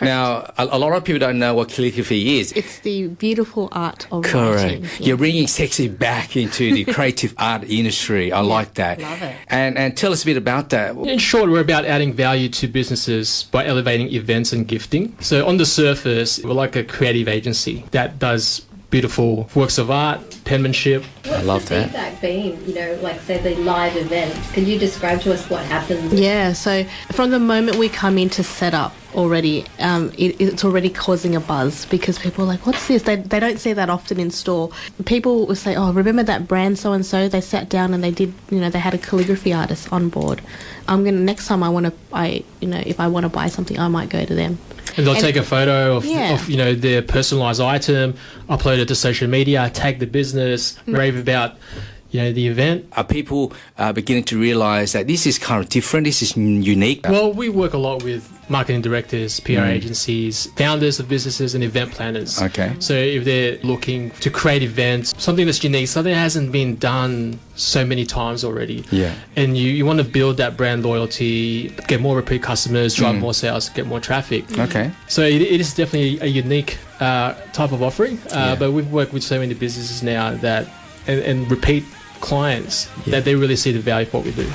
Now, a lot of people don't know what calligraphy is. It's the beautiful art of Correct. writing. You're bringing sexy back into the creative art industry. I like that. Love it. And tell us a bit about that. In short, we're about adding value to businesses by elevating events and gifting. So on the surface, we're like a creative agency that does beautiful works of art, penmanship. I love that. What's the feedback been, like say the live events? Can you describe to us what happens? Yeah, so from the moment we come in to set up already, it's already causing a buzz because people are like, what's this? They don't see that often in store. People will say, oh, remember that brand so-and-so? They sat down and they did, they had a calligraphy artist on board. Next time if I want to buy something, I might go to them. And they'll take a photo of their personalised item, upload it to social media, tag the business, rave about the event. Are people beginning to realise that this is kind of different, this is unique? Well, we work a lot with marketing directors, PR agencies, founders of businesses and event planners. Okay. So if they're looking to create events, something that's unique, something that hasn't been done so many times already. Yeah. And you want to build that brand loyalty, get more repeat customers, drive more sales, get more traffic. Okay. So it is definitely a unique type of offering. But we've worked with so many businesses now that and repeat clients that they really see the value of what we do.